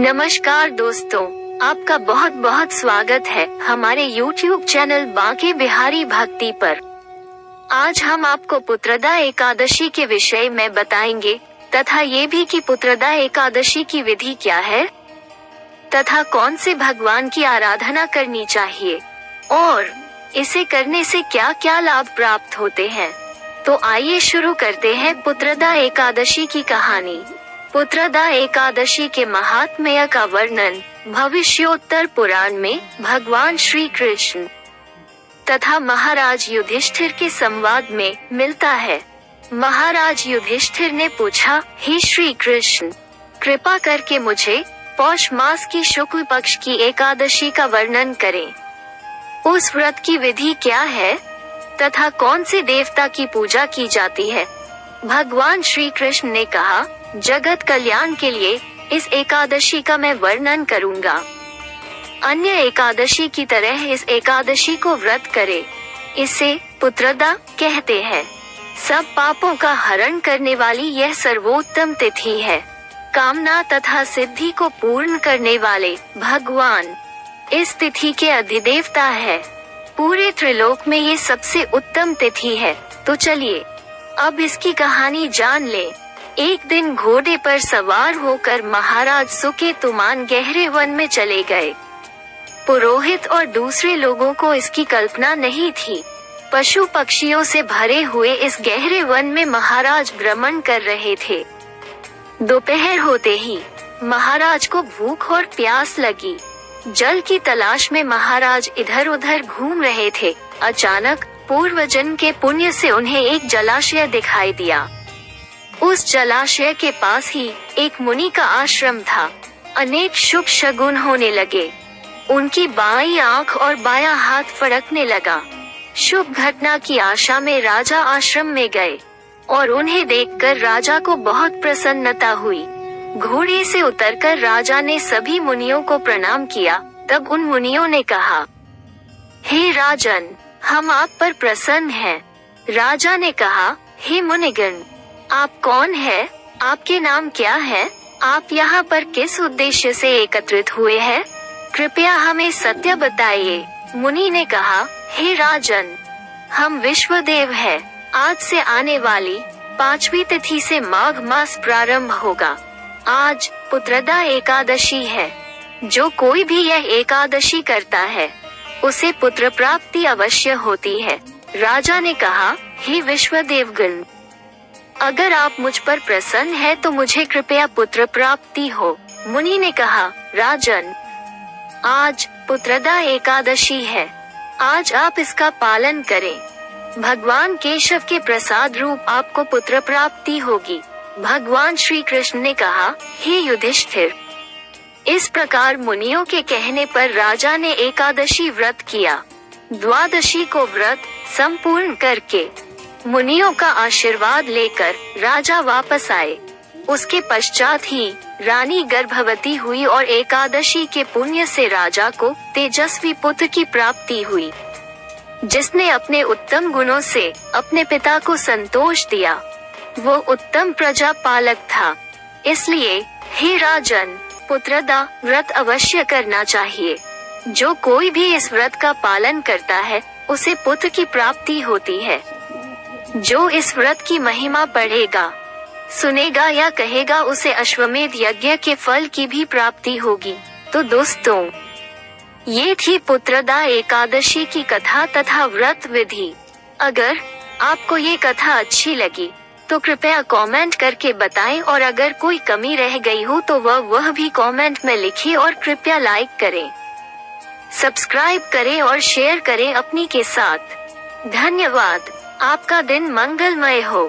नमस्कार दोस्तों, आपका बहुत बहुत स्वागत है हमारे YouTube चैनल बांके बिहारी भक्ति पर। आज हम आपको पुत्रदा एकादशी के विषय में बताएंगे तथा ये भी कि पुत्रदा एकादशी की विधि क्या है तथा कौन से भगवान की आराधना करनी चाहिए और इसे करने से क्या क्या लाभ प्राप्त होते हैं। तो आइए शुरू करते हैं पुत्रदा एकादशी की कहानी। पुत्रदा एकादशी के महात्म्य का वर्णन भविष्योत्तर पुराण में भगवान श्री कृष्ण तथा महाराज युधिष्ठिर के संवाद में मिलता है। महाराज युधिष्ठिर ने पूछा, हे श्री कृष्ण, कृपा करके मुझे पौष मास की शुक्ल पक्ष की एकादशी का वर्णन करें। उस व्रत की विधि क्या है तथा कौन से देवता की पूजा की जाती है। भगवान श्री कृष्ण ने कहा, जगत कल्याण के लिए इस एकादशी का मैं वर्णन करूंगा। अन्य एकादशी की तरह इस एकादशी को व्रत करे। इसे पुत्रदा कहते हैं। सब पापों का हरण करने वाली यह सर्वोत्तम तिथि है। कामना तथा सिद्धि को पूर्ण करने वाले भगवान इस तिथि के अधिदेवता है। पूरे त्रिलोक में ये सबसे उत्तम तिथि है। तो चलिए अब इसकी कहानी जान ले। एक दिन घोड़े पर सवार होकर महाराज सुकेतुमान गहरे वन में चले गए। पुरोहित और दूसरे लोगों को इसकी कल्पना नहीं थी। पशु पक्षियों से भरे हुए इस गहरे वन में महाराज भ्रमण कर रहे थे। दोपहर होते ही महाराज को भूख और प्यास लगी। जल की तलाश में महाराज इधर उधर घूम रहे थे। अचानक पूर्वजन्म के पुण्य से उन्हें एक जलाशय दिखाई दिया। उस जलाशय के पास ही एक मुनि का आश्रम था। अनेक शुभ शगुन होने लगे। उनकी बाईं आंख और बायां हाथ फड़कने लगा। शुभ घटना की आशा में राजा आश्रम में गए और उन्हें देखकर राजा को बहुत प्रसन्नता हुई। घोड़े से उतरकर राजा ने सभी मुनियों को प्रणाम किया। तब उन मुनियों ने कहा, हे राजन, हम आप पर प्रसन्न हैं। राजा ने कहा, हे मुनिगण, आप कौन है? आपके नाम क्या है? आप यहाँ पर किस उद्देश्य से एकत्रित हुए हैं? कृपया हमें सत्य बताइए। मुनि ने कहा, हे राजन, हम विश्वदेव हैं। आज से आने वाली 5वीं तिथि से माघ मास प्रारंभ होगा। आज पुत्रदा एकादशी है। जो कोई भी यह एकादशी करता है उसे पुत्र प्राप्ति अवश्य होती है। राजा ने कहा, हे विश्वदेवगण, अगर आप मुझ पर प्रसन्न हैं तो मुझे कृपया पुत्र प्राप्ति हो। मुनि ने कहा, राजन, आज पुत्रदा एकादशी है। आज आप इसका पालन करें। भगवान केशव के प्रसाद रूप आपको पुत्र प्राप्ति होगी। भगवान श्री कृष्ण ने कहा, हे युधिष्ठिर। इस प्रकार मुनियों के कहने पर राजा ने एकादशी व्रत किया। द्वादशी को व्रत संपूर्ण करके मुनियों का आशीर्वाद लेकर राजा वापस आए। उसके पश्चात ही रानी गर्भवती हुई और एकादशी के पुण्य से राजा को तेजस्वी पुत्र की प्राप्ति हुई, जिसने अपने उत्तम गुणों से अपने पिता को संतोष दिया। वो उत्तम प्रजा पालक था। इसलिए हे राजन, पुत्रदा व्रत अवश्य करना चाहिए। जो कोई भी इस व्रत का पालन करता है उसे पुत्र की प्राप्ति होती है। जो इस व्रत की महिमा पढ़ेगा, सुनेगा या कहेगा उसे अश्वमेध यज्ञ के फल की भी प्राप्ति होगी। तो दोस्तों, ये थी पुत्रदा एकादशी की कथा तथा व्रत विधि। अगर आपको ये कथा अच्छी लगी तो कृपया कमेंट करके बताएं और अगर कोई कमी रह गई हो तो वह भी कमेंट में लिखिए और कृपया लाइक करें, सब्सक्राइब करें और शेयर करें अपनी के साथ। धन्यवाद। आपका दिन मंगलमय हो।